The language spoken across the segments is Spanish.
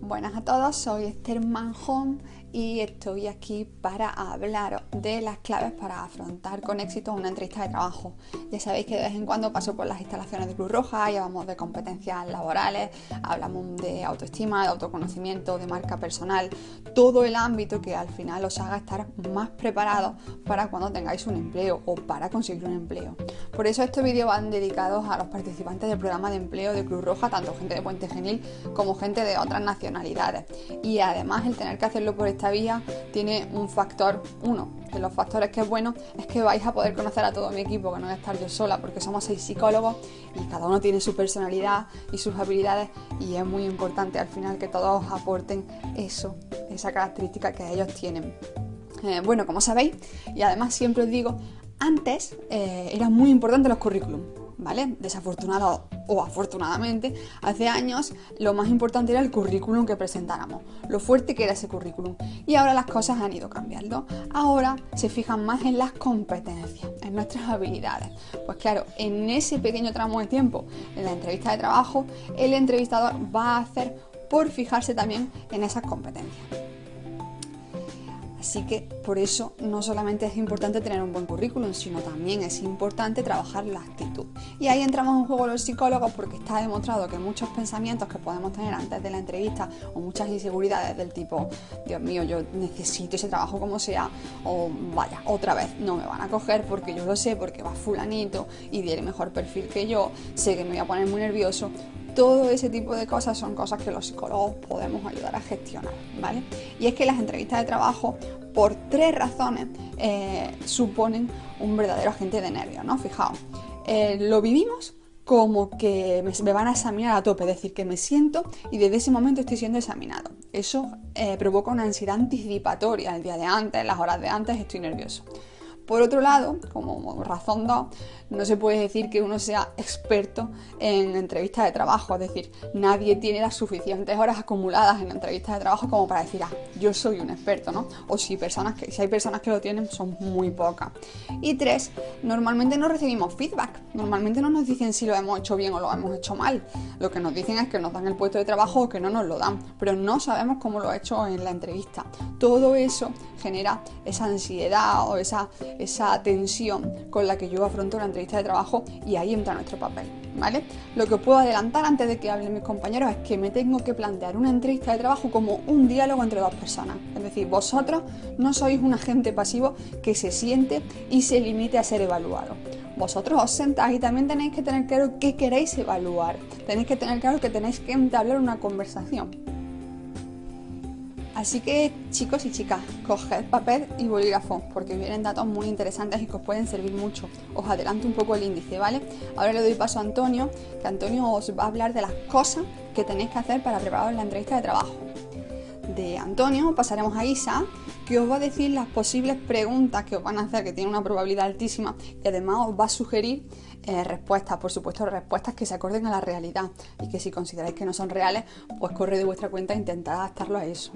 Buenas a todos, soy Esther Manjón y estoy aquí para hablaros de las claves para afrontar con éxito una entrevista de trabajo. Ya sabéis que de vez en cuando paso por las instalaciones de Cruz Roja y hablamos de competencias laborales, hablamos de autoestima, de autoconocimiento, de marca personal, todo el ámbito que al final os haga estar más preparados para cuando tengáis un empleo o para conseguir un empleo. Por eso estos vídeos van dedicados a los participantes del programa de empleo de Cruz Roja, tanto gente de Puente Genil como gente de otras nacionalidades. Y además el tener que hacerlo por esta vía tiene un factor, uno de los factores que es bueno, es que vais a poder conocer a todo mi equipo, que no voy a estar yo sola, porque somos 6 psicólogos y cada uno tiene su personalidad y sus habilidades, y es muy importante al final que todos aporten esa característica que ellos tienen. Bueno, como sabéis, y además siempre os digo, antes eran muy importantes los currículum, ¿vale? Desafortunado o afortunadamente, hace años lo más importante era el currículum que presentáramos, lo fuerte que era ese currículum, y ahora las cosas han ido cambiando. Ahora se fijan más en las competencias, en nuestras habilidades. Pues claro, en ese pequeño tramo de tiempo, en la entrevista de trabajo, el entrevistador va a hacer por fijarse también en esas competencias. Así que por eso no solamente es importante tener un buen currículum, sino también es importante trabajar la actitud. Y ahí entramos en juego los psicólogos, porque está demostrado que muchos pensamientos que podemos tener antes de la entrevista, o muchas inseguridades del tipo, Dios mío, yo necesito ese trabajo como sea, o vaya, otra vez no me van a coger porque yo lo sé, porque va fulanito y tiene mejor perfil que yo, sé que me voy a poner muy nervioso. Todo ese tipo de cosas son cosas que los psicólogos podemos ayudar a gestionar, ¿vale? Y es que las entrevistas de trabajo, por 3 razones, suponen un verdadero agente de nervios, ¿no? Fijaos, lo vivimos como que me van a examinar a tope, es decir, que me siento y desde ese momento estoy siendo examinado. Eso provoca una ansiedad anticipatoria. El día de antes, las horas de antes, estoy nervioso. Por otro lado, como razón 2, no se puede decir que uno sea experto en entrevistas de trabajo, es decir, nadie tiene las suficientes horas acumuladas en entrevistas de trabajo como para decir, yo soy un experto, ¿no? O si hay personas que lo tienen, son muy pocas. Y 3, normalmente no recibimos feedback, normalmente no nos dicen si lo hemos hecho bien o lo hemos hecho mal. Lo que nos dicen es que nos dan el puesto de trabajo o que no nos lo dan, pero no sabemos cómo lo he hecho en la entrevista. Todo eso genera esa ansiedad o esa tensión con la que yo afronto la entrevista de trabajo, y ahí entra nuestro papel, ¿vale? Lo que os puedo adelantar antes de que hablen mis compañeros es que me tengo que plantear una entrevista de trabajo como un diálogo entre 2 personas. Es decir, vosotros no sois un agente pasivo que se siente y se limite a ser evaluado. Vosotros os sentáis y también tenéis que tener claro qué queréis evaluar. Tenéis que tener claro que tenéis que entablar una conversación. Así que, chicos y chicas, coged papel y bolígrafo, porque vienen datos muy interesantes y que os pueden servir mucho. Os adelanto un poco el índice, ¿vale? Ahora le doy paso a Antonio, que Antonio os va a hablar de las cosas que tenéis que hacer para prepararos la entrevista de trabajo. De Antonio pasaremos a Isa, que os va a decir las posibles preguntas que os van a hacer, que tienen una probabilidad altísima, y además os va a sugerir respuestas, por supuesto respuestas que se acorden a la realidad, y que si consideráis que no son reales, pues corre de vuestra cuenta e intentad adaptarlo a eso.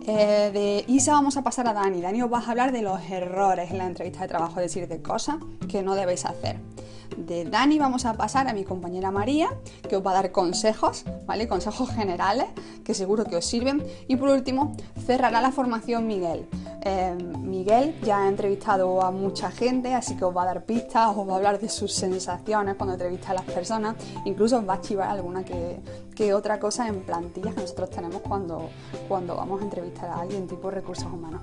De Isa vamos a pasar a Dani. Dani os va a hablar de los errores en la entrevista de trabajo, es decir, de cosas que no debéis hacer. De Dani vamos a pasar a mi compañera María, que os va a dar consejos, ¿vale? Consejos generales que seguro que os sirven. Y por último, cerrará la formación Miguel. Miguel ya ha entrevistado a mucha gente, así que os va a dar pistas, os va a hablar de sus sensaciones cuando entrevista a las personas, incluso os va a chivar alguna que otra cosa en plantillas que nosotros tenemos cuando vamos a entrevistar a alguien tipo recursos humanos.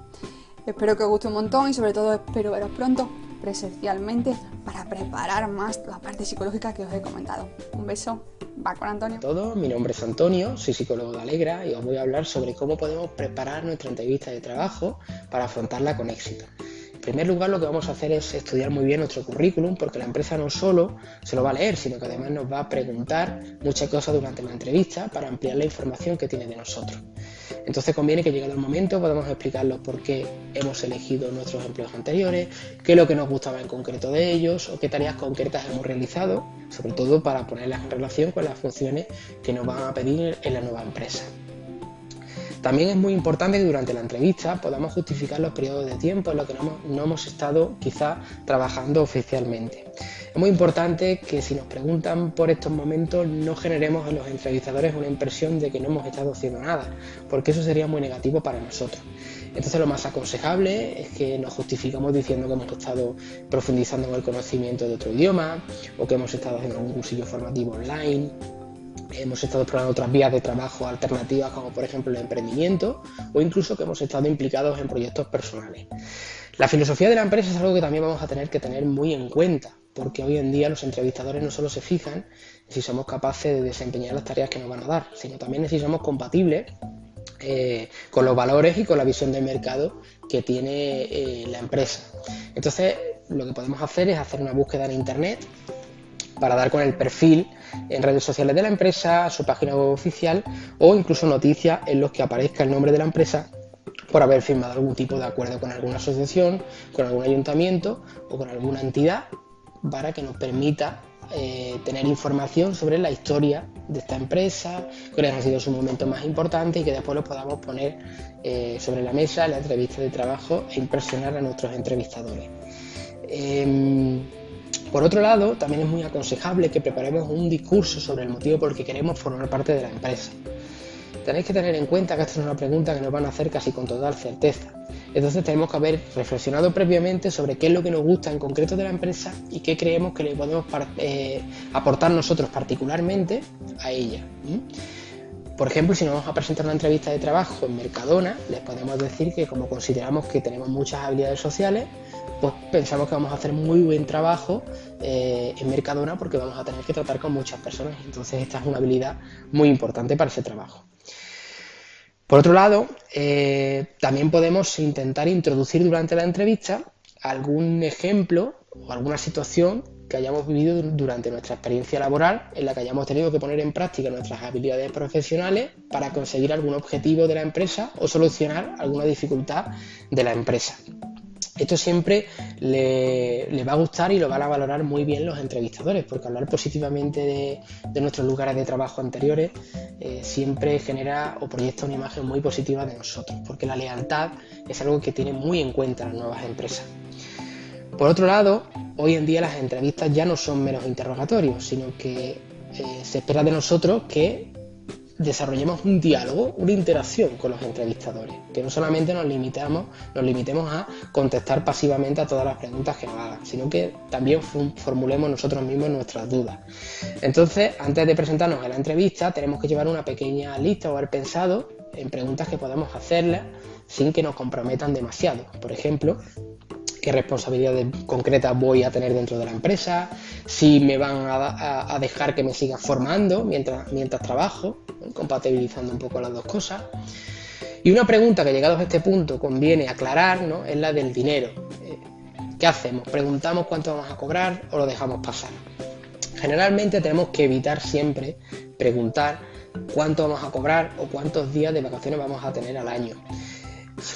Espero que os guste un montón y sobre todo espero veros pronto presencialmente para preparar más la parte psicológica que os he comentado. Un beso, va con Antonio. Hola, mi nombre es Antonio, soy psicólogo de Alegra y os voy a hablar sobre cómo podemos preparar nuestra entrevista de trabajo para afrontarla con éxito. En primer lugar, lo que vamos a hacer es estudiar muy bien nuestro currículum, porque la empresa no solo se lo va a leer, sino que además nos va a preguntar muchas cosas durante la entrevista para ampliar la información que tiene de nosotros. Entonces conviene que llegado el momento podamos explicarlos por qué hemos elegido nuestros empleos anteriores, qué es lo que nos gustaba en concreto de ellos o qué tareas concretas hemos realizado, sobre todo para ponerlas en relación con las funciones que nos van a pedir en la nueva empresa. También es muy importante que durante la entrevista podamos justificar los periodos de tiempo en los que no hemos estado quizá trabajando oficialmente. Es Es muy importante que si nos preguntan por estos momentos no generemos en los entrevistadores una impresión de que no hemos estado haciendo nada, porque eso sería muy negativo para nosotros. Entonces lo más aconsejable es que nos justificamos diciendo que hemos estado profundizando en el conocimiento de otro idioma o que hemos estado haciendo algún cursillo formativo online. Hemos estado explorando otras vías de trabajo alternativas como por ejemplo el emprendimiento o incluso que hemos estado implicados en proyectos personales. La filosofía de la empresa es algo que también vamos a tener que tener muy en cuenta, porque hoy en día los entrevistadores no solo se fijan en si somos capaces de desempeñar las tareas que nos van a dar, sino también en si somos compatibles con los valores y con la visión del mercado que tiene la empresa. Entonces lo que podemos hacer es hacer una búsqueda en internet para dar con el perfil en redes sociales de la empresa, su página web oficial o incluso noticias en los que aparezca el nombre de la empresa por haber firmado algún tipo de acuerdo con alguna asociación, con algún ayuntamiento o con alguna entidad para que nos permita tener información sobre la historia de esta empresa, cuáles han sido sus momentos más importantes y que después los podamos poner sobre la mesa en la entrevista de trabajo e impresionar a nuestros entrevistadores. Por otro lado, también es muy aconsejable que preparemos un discurso sobre el motivo por el que queremos formar parte de la empresa. Tenéis que tener en cuenta que esta es una pregunta que nos van a hacer casi con total certeza. Entonces tenemos que haber reflexionado previamente sobre qué es lo que nos gusta en concreto de la empresa y qué creemos que le podemos aportar nosotros particularmente a ella. Por ejemplo, si nos vamos a presentar una entrevista de trabajo en Mercadona, les podemos decir que como consideramos que tenemos muchas habilidades sociales, pues pensamos que vamos a hacer muy buen trabajo en Mercadona porque vamos a tener que tratar con muchas personas. Entonces esta es una habilidad muy importante para ese trabajo. Por otro lado, también podemos intentar introducir durante la entrevista algún ejemplo o alguna situación que hayamos vivido durante nuestra experiencia laboral en la que hayamos tenido que poner en práctica nuestras habilidades profesionales para conseguir algún objetivo de la empresa o solucionar alguna dificultad de la empresa. Esto siempre le va a gustar y lo van a valorar muy bien los entrevistadores, porque hablar positivamente de nuestros lugares de trabajo anteriores siempre genera o proyecta una imagen muy positiva de nosotros, porque la lealtad es algo que tienen muy en cuenta las nuevas empresas. Por otro lado, hoy en día las entrevistas ya no son meros interrogatorios, sino que se espera de nosotros que desarrollemos un diálogo, una interacción con los entrevistadores, que no solamente nos limitemos a contestar pasivamente a todas las preguntas que nos hagan, sino que también formulemos nosotros mismos nuestras dudas. Entonces, antes de presentarnos a la entrevista, tenemos que llevar una pequeña lista o haber pensado en preguntas que podemos hacerles sin que nos comprometan demasiado. Por ejemplo, qué responsabilidades concretas voy a tener dentro de la empresa, si me van a dejar que me siga formando mientras trabajo, compatibilizando un poco las dos cosas. Y una pregunta que llegados a este punto conviene aclarar, ¿no?, es la del dinero. ¿Qué hacemos? ¿Preguntamos cuánto vamos a cobrar o lo dejamos pasar? Generalmente tenemos que evitar siempre preguntar cuánto vamos a cobrar o cuántos días de vacaciones vamos a tener al año.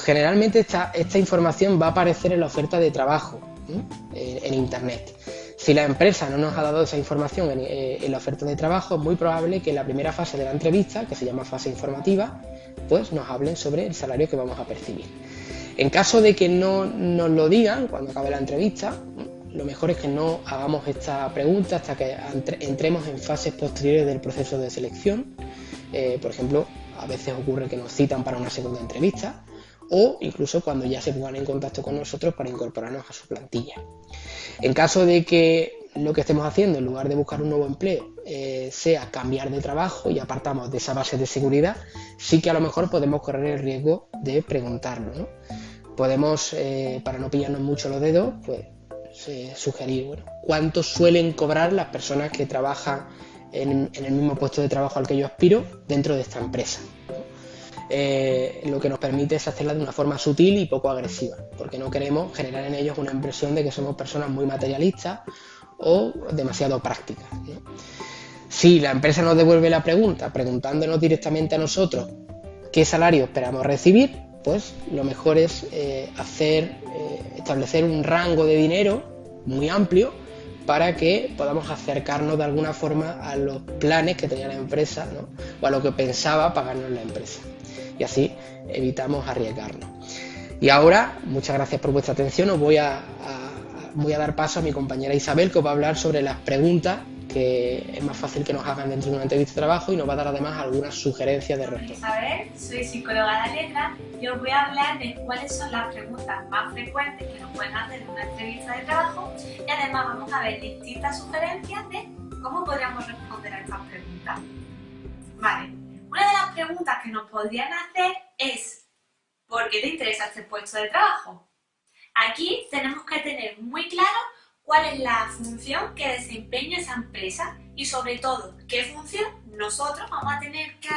Generalmente esta información va a aparecer en la oferta de trabajo en internet. Si la empresa no nos ha dado esa información en la oferta de trabajo, es muy probable que en la primera fase de la entrevista, que se llama fase informativa, pues nos hablen sobre el salario que vamos a percibir. En caso de que no nos lo digan cuando acabe la entrevista, lo mejor es que no hagamos esta pregunta hasta que entremos en fases posteriores del proceso de selección. Por ejemplo, a veces ocurre que nos citan para una segunda entrevista, o incluso cuando ya se pongan en contacto con nosotros para incorporarnos a su plantilla. En caso de que lo que estemos haciendo, en lugar de buscar un nuevo empleo, sea cambiar de trabajo y apartamos de esa base de seguridad, sí que a lo mejor podemos correr el riesgo de preguntarlo, ¿no? Podemos, para no pillarnos mucho los dedos, pues sugerir, bueno, cuánto suelen cobrar las personas que trabajan en el mismo puesto de trabajo al que yo aspiro dentro de esta empresa. Lo que nos permite es hacerla de una forma sutil y poco agresiva, porque no queremos generar en ellos una impresión de que somos personas muy materialistas o demasiado prácticas, ¿no? Si la empresa nos devuelve la pregunta preguntándonos directamente a nosotros qué salario esperamos recibir, pues lo mejor es establecer un rango de dinero muy amplio para que podamos acercarnos de alguna forma a los planes que tenía la empresa, ¿no?, o a lo que pensaba pagarnos la empresa. Y así evitamos arriesgarnos. Y ahora, muchas gracias por vuestra atención. Os voy a voy a dar paso a mi compañera Isabel, que os va a hablar sobre las preguntas que es más fácil que nos hagan dentro de una entrevista de trabajo y nos va a dar además algunas sugerencias de respuesta. Isabel, soy psicóloga de letras y os voy a hablar de cuáles son las preguntas más frecuentes que nos pueden hacer en una entrevista de trabajo y además vamos a ver distintas sugerencias de cómo podríamos responder a estas preguntas. Vale, una de las preguntas que nos podrían hacer es ¿por qué te interesa este puesto de trabajo? Aquí tenemos que tener muy claro cuál es la función que desempeña esa empresa y sobre todo qué función nosotros vamos a tener que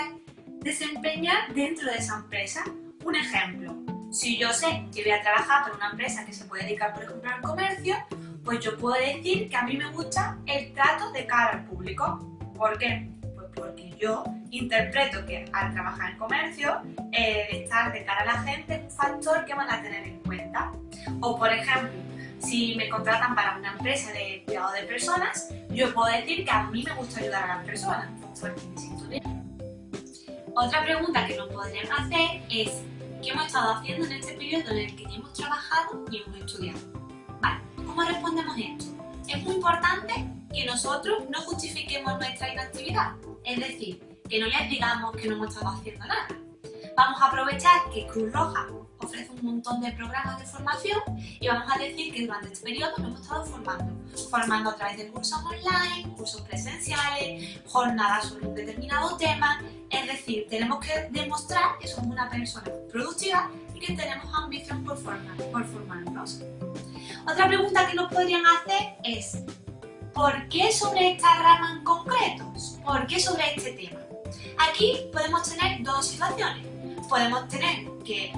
desempeñar dentro de esa empresa. Un ejemplo, si yo sé que voy a trabajar para una empresa que se puede dedicar por ejemplo al comercio, pues yo puedo decir que a mí me gusta el trato de cara al público. ¿Por qué? Pues porque yo interpreto que al trabajar en comercio, estar de cara a la gente es un factor que van a tener en cuenta. O por ejemplo, si me contratan para una empresa de cuidado de personas, yo puedo decir que a mí me gusta ayudar a las personas, porque me siento bien. Otra pregunta que nos podrían hacer es ¿qué hemos estado haciendo en este periodo en el que ni hemos trabajado ni hemos estudiado? Vale, ¿cómo respondemos esto? Es muy importante que nosotros no justifiquemos nuestra inactividad, es decir, que no les digamos que no hemos estado haciendo nada. Vamos a aprovechar que Cruz Roja ofrece un montón de programas de formación y vamos a decir que durante este periodo nos hemos estado formando a través de cursos online, cursos presenciales, jornadas sobre un determinado tema, es decir, tenemos que demostrar que somos una persona productiva y que tenemos ambición por formarnos. Otra pregunta que nos podrían hacer es ¿por qué sobre esta rama en concreto? ¿Por qué sobre este tema? Aquí podemos tener dos situaciones. Podemos tener que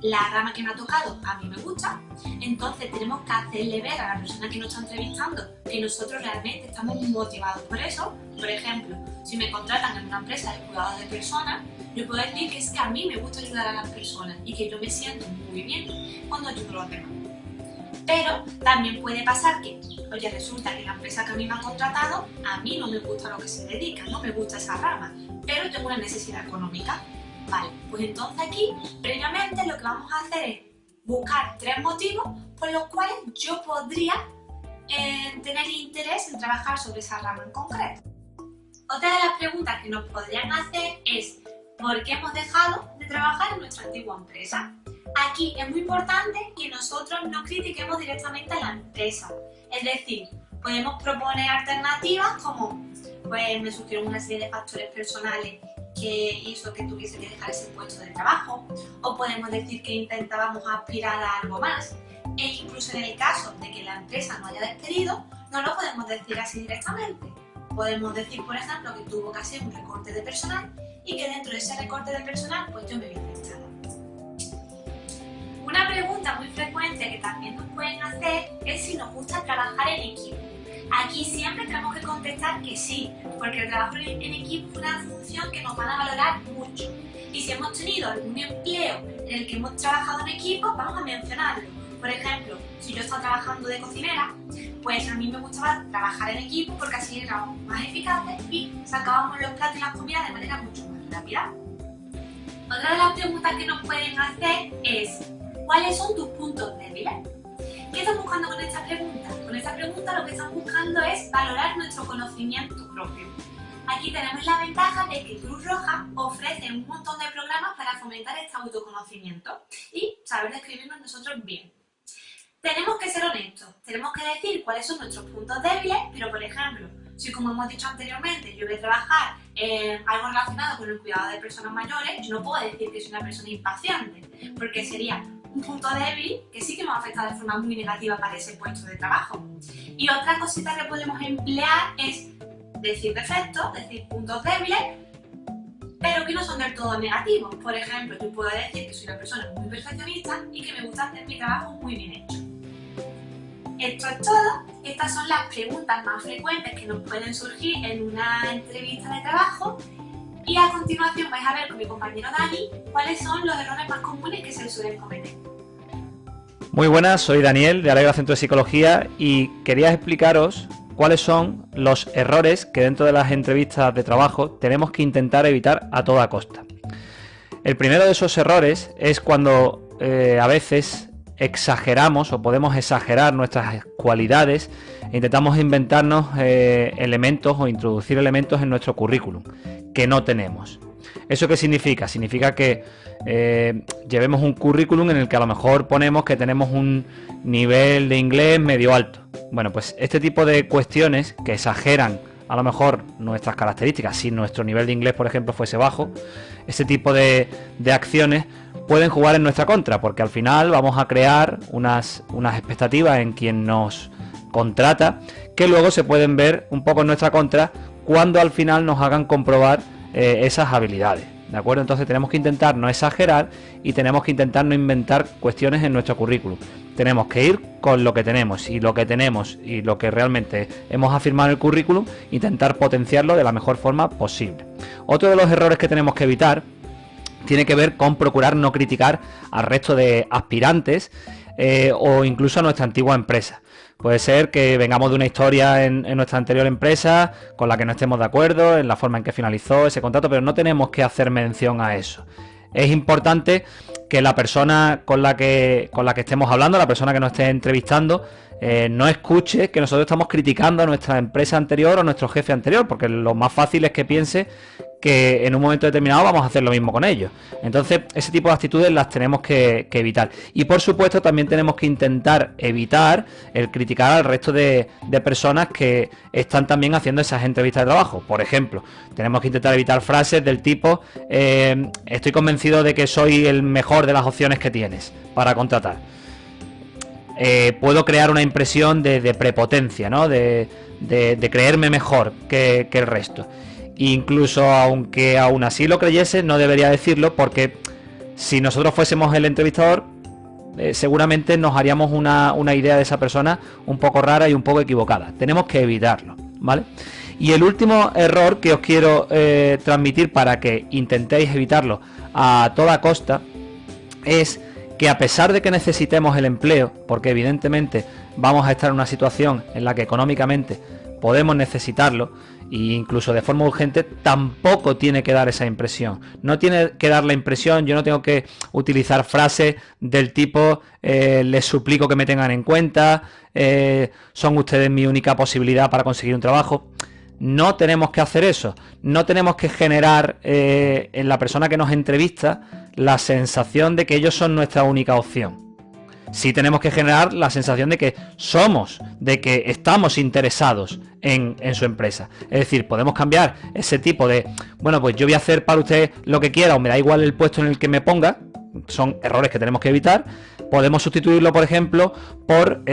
la rama que me ha tocado a mí me gusta, entonces tenemos que hacerle ver a la persona que nos está entrevistando que nosotros realmente estamos motivados por eso. Por ejemplo, si me contratan en una empresa de cuidados de personas, yo puedo decir que es que a mí me gusta ayudar a las personas y que yo me siento muy bien cuando ayudo a los demás. Pero también puede pasar que, oye, resulta que la empresa que a mí me ha contratado, a mí no me gusta lo que se dedica, no me gusta esa rama, pero tengo una necesidad económica. Vale, pues entonces aquí, previamente, lo que vamos a hacer es buscar 3 motivos por los cuales yo podría tener interés en trabajar sobre esa rama en concreto. Otra de las preguntas que nos podrían hacer es ¿por qué hemos dejado de trabajar en nuestra antigua empresa? Aquí es muy importante que nosotros no critiquemos directamente a la empresa, es decir, podemos proponer alternativas como pues me surgieron una serie de factores personales que hizo que tuviese que dejar ese puesto de trabajo, o podemos decir que intentábamos aspirar a algo más, e incluso en el caso de que la empresa no haya despedido, no lo podemos decir así directamente. Podemos decir, por ejemplo, que tuvo que hacer un recorte de personal y que dentro de ese recorte de personal pues yo me vi afectada. Una pregunta muy frecuente que también nos pueden hacer es si nos gusta trabajar en equipo. Aquí siempre tenemos que contestar que sí, porque el trabajo en equipo es una función que nos van a valorar mucho. Y si hemos tenido algún empleo en el que hemos trabajado en equipo, vamos a mencionarlo. Por ejemplo, si yo estaba trabajando de cocinera, pues a mí me gustaba trabajar en equipo porque así éramos más eficaces y sacábamos los platos y las comidas de manera mucho más rápida. Otra de las preguntas que nos pueden hacer es ¿cuáles son tus puntos débiles? ¿Qué están buscando con esta pregunta? Con esta pregunta lo que están buscando es valorar nuestro conocimiento propio. Aquí tenemos la ventaja de que Cruz Roja ofrece un montón de programas para fomentar este autoconocimiento y saber describirnos nosotros bien. Tenemos que ser honestos, tenemos que decir cuáles son nuestros puntos débiles, pero por ejemplo, si como hemos dicho anteriormente, yo voy a trabajar en algo relacionado con el cuidado de personas mayores, yo no puedo decir que soy una persona impaciente, porque sería un punto débil que sí que me va a afectar de forma muy negativa para ese puesto de trabajo. Y otra cosita que podemos emplear es decir defectos, decir puntos débiles, pero que no son del todo negativos. Por ejemplo, yo puedo decir que soy una persona muy perfeccionista y que me gusta hacer mi trabajo muy bien hecho. Esto es todo. Estas son las preguntas más frecuentes que nos pueden surgir en una entrevista de trabajo. Y a continuación vais a ver con mi compañero Dani cuáles son los errores más comunes que se suelen cometer. Muy buenas, soy Daniel de Alegra Centro de Psicología y quería explicaros cuáles son los errores que dentro de las entrevistas de trabajo tenemos que intentar evitar a toda costa. El primero de esos errores es cuando a veces exageramos o podemos exagerar nuestras cualidades e intentamos inventarnos elementos o introducir elementos en nuestro currículum que no tenemos. ¿Eso qué significa? Significa que llevemos un currículum en el que a lo mejor ponemos que tenemos un nivel de inglés medio alto. Bueno, pues este tipo de cuestiones que exageran a lo mejor nuestras características, si nuestro nivel de inglés, por ejemplo, fuese bajo, ese tipo de acciones pueden jugar en nuestra contra, porque al final vamos a crear unas expectativas en quien nos contrata que luego se pueden ver un poco en nuestra contra cuando al final nos hagan comprobar esas habilidades, ¿de acuerdo? Entonces tenemos que intentar no exagerar y tenemos que intentar no inventar cuestiones en nuestro currículum. Tenemos que ir con lo que tenemos y lo que realmente hemos afirmado en el currículum, intentar potenciarlo de la mejor forma posible. Otro de los errores que tenemos que evitar tiene que ver con procurar no criticar al resto de aspirantes o incluso a nuestra antigua empresa. Puede ser que vengamos de una historia en nuestra anterior empresa con la que no estemos de acuerdo, en la forma en que finalizó ese contrato, pero no tenemos que hacer mención a eso. Es importante que la persona con la que estemos hablando, la persona que nos esté entrevistando, no escuche que nosotros estamos criticando a nuestra empresa anterior o a nuestro jefe anterior, porque lo más fácil es que piense que en un momento determinado vamos a hacer lo mismo con ellos. Entonces, ese tipo de actitudes las tenemos que evitar. Y por supuesto, también tenemos que intentar evitar el criticar al resto de personas que están también haciendo esas entrevistas de trabajo. Por ejemplo, tenemos que intentar evitar frases del tipo estoy convencido de que soy el mejor de las opciones que tienes para contratar. Puedo crear una impresión de prepotencia, ¿no? De creerme mejor que el resto. Incluso aunque aún así lo creyese, no debería decirlo, porque si nosotros fuésemos el entrevistador, seguramente nos haríamos una idea de esa persona un poco rara y un poco equivocada. Tenemos que evitarlo, ¿vale? Y el último error que os quiero transmitir para que intentéis evitarlo a toda costa es que, a pesar de que necesitemos el empleo, porque evidentemente vamos a estar en una situación en la que económicamente podemos necesitarlo, e incluso de forma urgente, tampoco tiene que dar esa impresión. No tiene que dar la impresión, yo no tengo que utilizar frases del tipo les suplico que me tengan en cuenta, son ustedes mi única posibilidad para conseguir un trabajo. No tenemos que hacer eso. No tenemos que generar en la persona que nos entrevista la sensación de que ellos son nuestra única opción. Sí tenemos que generar la sensación de que estamos interesados en su empresa. Es decir, podemos cambiar ese tipo de, bueno, pues yo voy a hacer para usted lo que quiera o me da igual el puesto en el que me ponga. Son errores que tenemos que evitar. Podemos sustituirlo, por ejemplo, por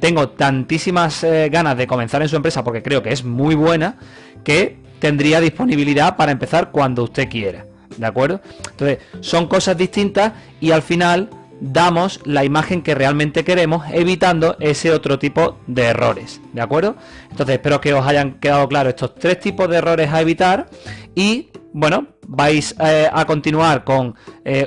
tengo tantísimas ganas de comenzar en su empresa porque creo que es muy buena, que tendría disponibilidad para empezar cuando usted quiera. ¿De acuerdo? Entonces, son cosas distintas y al final damos la imagen que realmente queremos, evitando ese otro tipo de errores, ¿de acuerdo? Entonces espero que os hayan quedado claros estos 3 tipos de errores a evitar y, bueno, vais a continuar con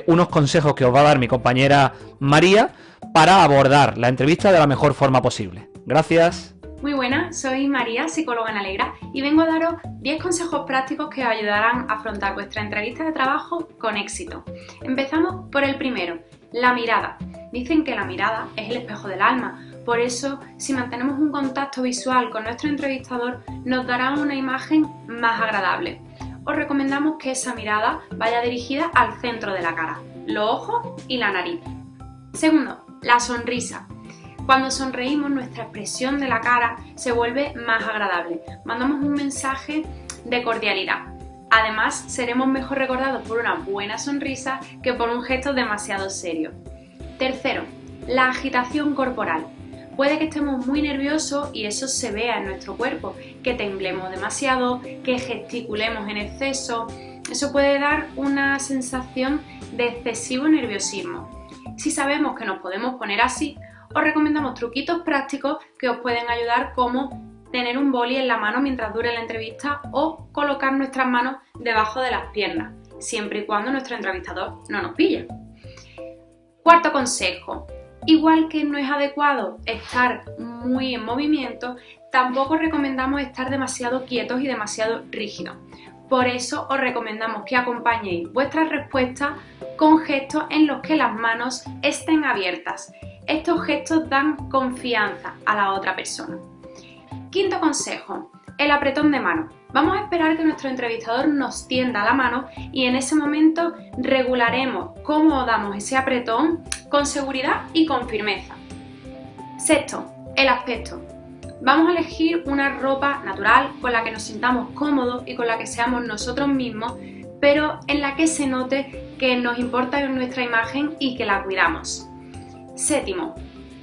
unos consejos que os va a dar mi compañera María para abordar la entrevista de la mejor forma posible. Gracias. Muy buenas, soy María, psicóloga en Alegra, y vengo a daros 10 consejos prácticos que os ayudarán a afrontar vuestra entrevista de trabajo con éxito. Empezamos por el primero, la mirada. Dicen que la mirada es el espejo del alma, por eso si mantenemos un contacto visual con nuestro entrevistador nos dará una imagen más agradable. Os recomendamos que esa mirada vaya dirigida al centro de la cara, los ojos y la nariz. Segundo, la sonrisa. Cuando sonreímos, nuestra expresión de la cara se vuelve más agradable. Mandamos un mensaje de cordialidad. Además, seremos mejor recordados por una buena sonrisa que por un gesto demasiado serio. Tercero, la agitación corporal. Puede que estemos muy nerviosos y eso se vea en nuestro cuerpo, que temblemos demasiado, que gesticulemos en exceso. Eso puede dar una sensación de excesivo nerviosismo. Si sabemos que nos podemos poner así, os recomendamos truquitos prácticos que os pueden ayudar, como tener un boli en la mano mientras dure la entrevista o colocar nuestras manos debajo de las piernas, siempre y cuando nuestro entrevistador no nos pille. Cuarto consejo, igual que no es adecuado estar muy en movimiento, tampoco recomendamos estar demasiado quietos y demasiado rígidos. Por eso os recomendamos que acompañéis vuestras respuestas con gestos en los que las manos estén abiertas. Estos gestos dan confianza a la otra persona. Quinto consejo, el apretón de mano. Vamos a esperar que nuestro entrevistador nos tienda la mano y en ese momento regularemos cómo damos ese apretón con seguridad y con firmeza. Sexto, el aspecto. Vamos a elegir una ropa natural con la que nos sintamos cómodos y con la que seamos nosotros mismos, pero en la que se note que nos importa nuestra imagen y que la cuidamos. Séptimo,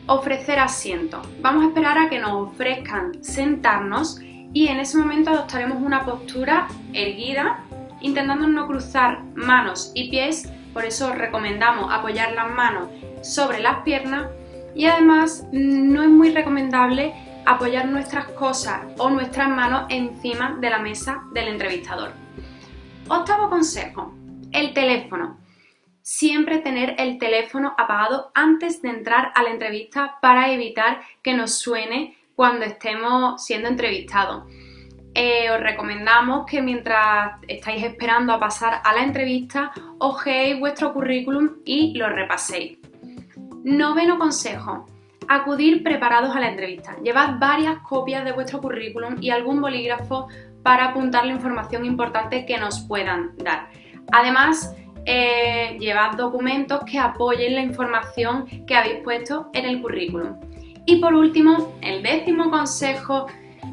ofrecer asiento. Vamos a esperar a que nos ofrezcan sentarnos y en ese momento adoptaremos una postura erguida, intentando no cruzar manos y pies, por eso recomendamos apoyar las manos sobre las piernas y además no es muy recomendable apoyar nuestras cosas o nuestras manos encima de la mesa del entrevistador. Octavo consejo, el teléfono. Siempre tener el teléfono apagado antes de entrar a la entrevista para evitar que nos suene cuando estemos siendo entrevistados. Os recomendamos que mientras estáis esperando a pasar a la entrevista, hojeéis vuestro currículum y lo repaséis. Noveno consejo, acudir preparados a la entrevista. Llevad varias copias de vuestro currículum y algún bolígrafo para apuntar la información importante que nos puedan dar. Además, llevad documentos que apoyen la información que habéis puesto en el currículum. Y por último, el décimo consejo,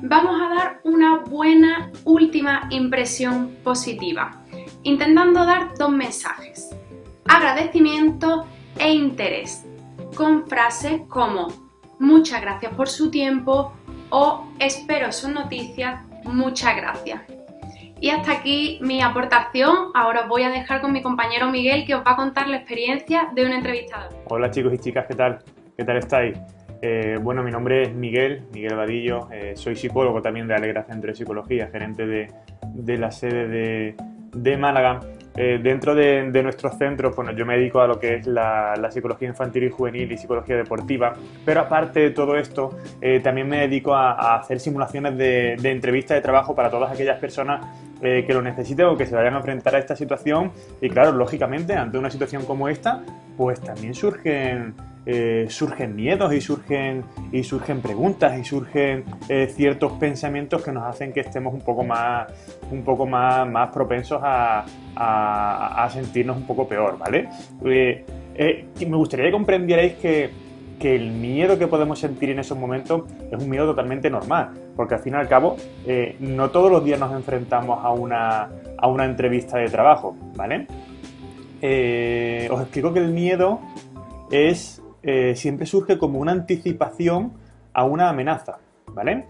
vamos a dar una buena última impresión positiva, intentando dar dos mensajes, agradecimiento e interés, con frases como muchas gracias por su tiempo o espero sus noticias, muchas gracias. Y hasta aquí mi aportación. Ahora os voy a dejar con mi compañero Miguel, que os va a contar la experiencia de un entrevistador. Hola chicos y chicas, ¿qué tal? ¿Qué tal estáis? Bueno, mi nombre es Miguel Vadillo, soy psicólogo también de Alegra Centro de Psicología, gerente de la sede de Málaga. Dentro de nuestros centros, bueno, yo me dedico a lo que es la psicología infantil y juvenil y psicología deportiva, pero aparte de todo esto, también me dedico a hacer simulaciones de entrevistas de trabajo para todas aquellas personas que lo necesiten o que se vayan a enfrentar a esta situación. Y claro, lógicamente, ante una situación como esta, pues también surgen miedos y surgen preguntas y surgen ciertos pensamientos que nos hacen que estemos un poco más propensos a sentirnos un poco peor, ¿vale? Me gustaría que comprendierais que el miedo que podemos sentir en esos momentos es un miedo totalmente normal, porque al fin y al cabo no todos los días nos enfrentamos a una entrevista de trabajo, ¿vale? Os explico que el miedo siempre surge como una anticipación a una amenaza, ¿vale?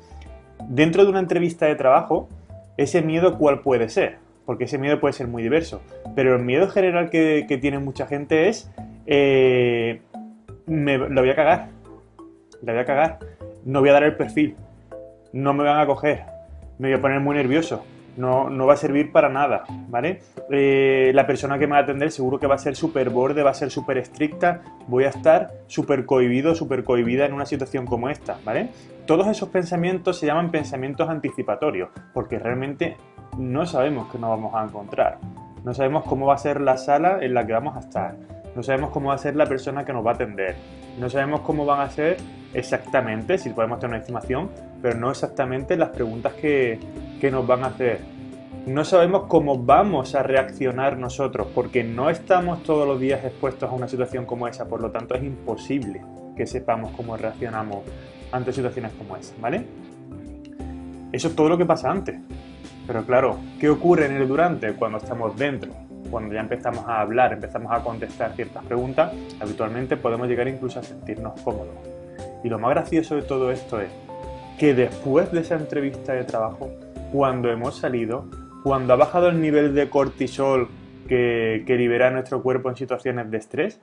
Dentro de una entrevista de trabajo, ese miedo, ¿cuál puede ser? Porque ese miedo puede ser muy diverso, pero el miedo general que tiene mucha gente es lo voy a cagar, no voy a dar el perfil, no me van a coger, me voy a poner muy nervioso, no va a servir para nada, ¿vale? La persona que me va a atender seguro que va a ser súper borde, va a ser súper estricta, voy a estar súper cohibido, súper cohibida en una situación como esta, ¿vale? Todos esos pensamientos se llaman pensamientos anticipatorios, porque realmente no sabemos qué nos vamos a encontrar, no sabemos cómo va a ser la sala en la que vamos a estar, no sabemos cómo va a ser la persona que nos va a atender, no sabemos cómo van a ser exactamente, si podemos tener una estimación, pero no exactamente las preguntas que nos van a hacer. No sabemos cómo vamos a reaccionar nosotros, porque no estamos todos los días expuestos a una situación como esa, por lo tanto es imposible que sepamos cómo reaccionamos ante situaciones como esa, ¿vale? Eso es todo lo que pasa antes. Pero claro, ¿qué ocurre en el durante? Cuando estamos dentro, cuando ya empezamos a hablar, empezamos a contestar ciertas preguntas, habitualmente podemos llegar incluso a sentirnos cómodos. Y lo más gracioso de todo esto es que después de esa entrevista de trabajo, cuando hemos salido, cuando ha bajado el nivel de cortisol que libera nuestro cuerpo en situaciones de estrés,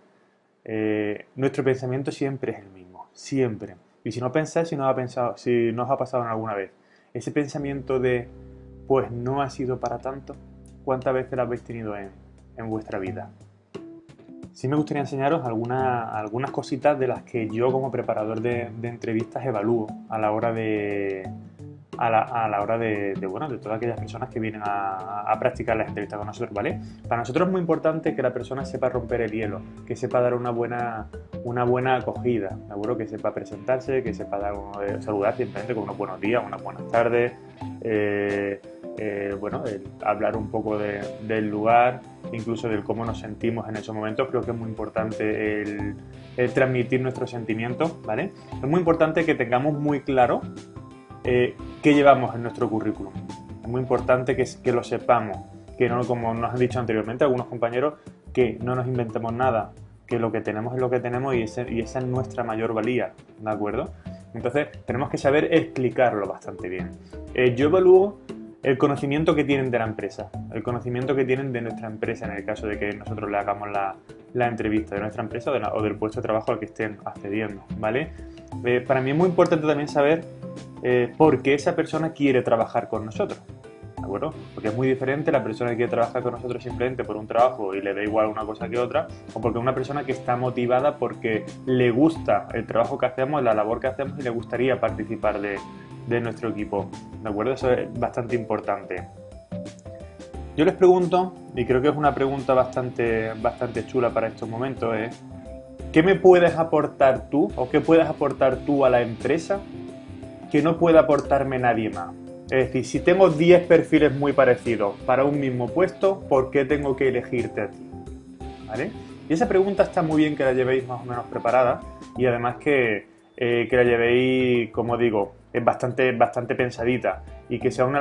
nuestro pensamiento siempre es el mismo, siempre. Y si no pensáis, si no os ha pasado en alguna vez, ese pensamiento de pues no ha sido para tanto, ¿cuántas veces lo habéis tenido en vuestra vida? Sí me gustaría enseñaros algunas cositas de las que yo como preparador de entrevistas evalúo a la hora de a la hora de todas aquellas personas que vienen a practicar las entrevistas con nosotros, ¿vale? Para nosotros es muy importante que la persona sepa romper el hielo, que sepa dar una buena acogida, ¿de acuerdo? Que sepa presentarse, que sepa saludar simplemente con unos buenos días, unas buenas tardes, hablar un poco del lugar, incluso del cómo nos sentimos en esos momentos. Creo que es muy importante el transmitir nuestros sentimientos, ¿vale? Es muy importante que tengamos muy claro qué llevamos en nuestro currículum. Es muy importante que lo sepamos, que no, como nos han dicho anteriormente algunos compañeros, que no nos inventemos nada, que lo que tenemos es lo que tenemos y esa es nuestra mayor valía, ¿de acuerdo? Entonces tenemos que saber explicarlo bastante bien. Yo evalúo el conocimiento que tienen de la empresa, el conocimiento que tienen de nuestra empresa en el caso de que nosotros le hagamos la entrevista de nuestra empresa o del puesto de trabajo al que estén accediendo, ¿vale? Para mí es muy importante también saber por qué esa persona quiere trabajar con nosotros, ¿de acuerdo? Porque es muy diferente la persona que quiere trabajar con nosotros simplemente por un trabajo y le da igual una cosa que otra, o porque una persona que está motivada porque le gusta el trabajo que hacemos, la labor que hacemos y le gustaría participar de nuestro equipo, ¿de acuerdo? Eso es bastante importante. Yo les pregunto, y creo que es una pregunta bastante chula para estos momentos, es ¿qué me puedes aportar tú o qué puedes aportar tú a la empresa que no pueda aportarme nadie más? Es decir, si tengo 10 perfiles muy parecidos para un mismo puesto, ¿por qué tengo que elegirte a ti? ¿Vale? Y esa pregunta está muy bien que la llevéis más o menos preparada y además que la llevéis, como digo, es bastante pensadita y que sea una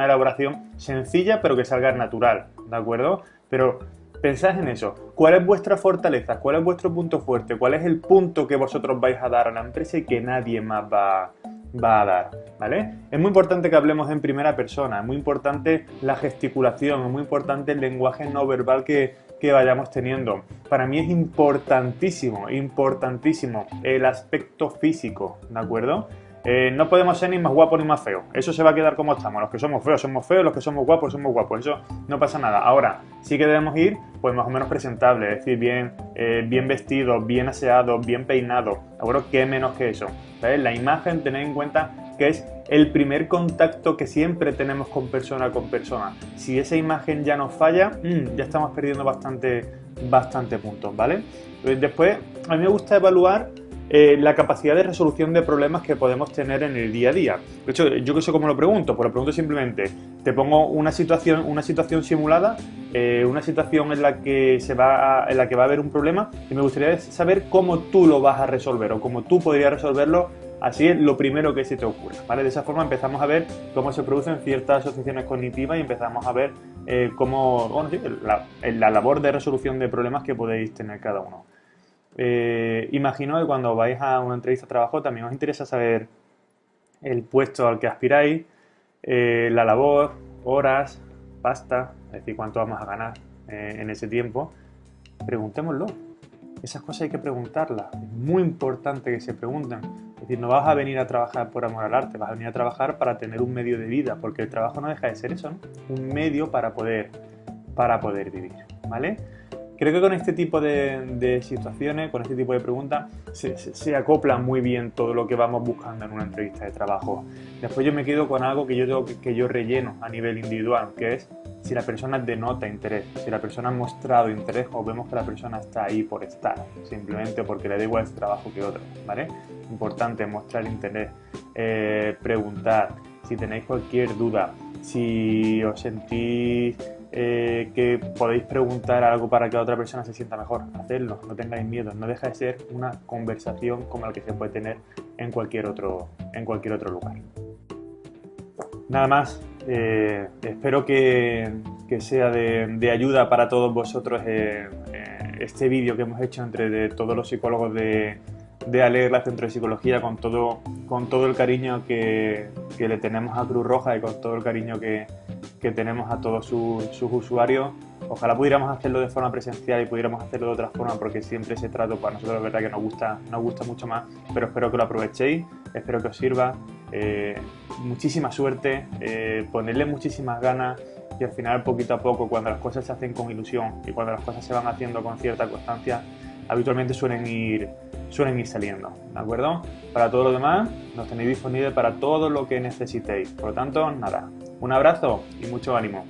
elaboración sencilla pero que salga natural, ¿de acuerdo? Pero pensad en eso. ¿Cuál es vuestra fortaleza? ¿Cuál es vuestro punto fuerte? ¿Cuál es el punto que vosotros vais a dar a la empresa y que nadie más va a dar? ¿Vale? Es muy importante que hablemos en primera persona, es muy importante la gesticulación, es muy importante el lenguaje no verbal que vayamos teniendo. Para mí es importantísimo el aspecto físico, ¿de acuerdo? No podemos ser ni más guapos ni más feos. Eso se va a quedar como estamos. Los que somos feos, los que somos guapos. Eso no pasa nada. Ahora, sí que debemos ir pues más o menos presentables, es decir, bien vestidos, bien aseados, bien peinados. ¿De acuerdo? ¿Qué menos que eso? ¿Sabes? La imagen, tened en cuenta que es el primer contacto que siempre tenemos con persona. Si esa imagen ya nos falla, ya estamos perdiendo bastante puntos, ¿vale? Después, a mí me gusta evaluar la capacidad de resolución de problemas que podemos tener en el día a día. De hecho, yo que sé cómo lo pregunto, pues lo pregunto simplemente, te pongo una situación simulada, una situación en la que va a haber un problema y me gustaría saber cómo tú lo vas a resolver o cómo tú podrías resolverlo. Así es lo primero que se te ocurre, ¿vale? De esa forma empezamos a ver cómo se producen ciertas asociaciones cognitivas y empezamos a ver la labor de resolución de problemas que podéis tener cada uno. Imagino que cuando vais a una entrevista de trabajo también os interesa saber el puesto al que aspiráis, la labor, horas, pasta, es decir, cuánto vamos a ganar en ese tiempo. Preguntémoslo. Esas cosas hay que preguntarlas. Es muy importante que se pregunten. Es decir, no vas a venir a trabajar por amor al arte, vas a venir a trabajar para tener un medio de vida, porque el trabajo no deja de ser eso, ¿no? Un medio para poder vivir, ¿vale? Creo que con este tipo de situaciones, con este tipo de preguntas, se acopla muy bien todo lo que vamos buscando en una entrevista de trabajo. Después yo me quedo con algo que yo relleno a nivel individual, que es si la persona denota interés, si la persona ha mostrado interés o vemos que la persona está ahí por estar, simplemente porque le da igual este trabajo que otro, ¿vale? Importante mostrar interés, preguntar, si tenéis cualquier duda, si os sentís que podéis preguntar algo para que la otra persona se sienta mejor, hacedlo, no tengáis miedo, no deja de ser una conversación como la que se puede tener en cualquier otro lugar. Nada más, espero que sea de ayuda para todos vosotros este vídeo que hemos hecho entre todos los psicólogos de Alegra Centro de Psicología, con todo el cariño que le tenemos a Cruz Roja y con todo el cariño que tenemos a todos sus usuarios. Ojalá pudiéramos hacerlo de forma presencial y pudiéramos hacerlo de otra forma, porque siempre ese trato para nosotros es verdad que nos gusta mucho más, pero espero que lo aprovechéis, espero que os sirva. Muchísima suerte, ponerle muchísimas ganas y al final, poquito a poco, cuando las cosas se hacen con ilusión y cuando las cosas se van haciendo con cierta constancia, habitualmente suelen ir saliendo, ¿de acuerdo? Para todo lo demás, nos tenéis disponibles para todo lo que necesitéis. Por lo tanto, nada, un abrazo y mucho ánimo.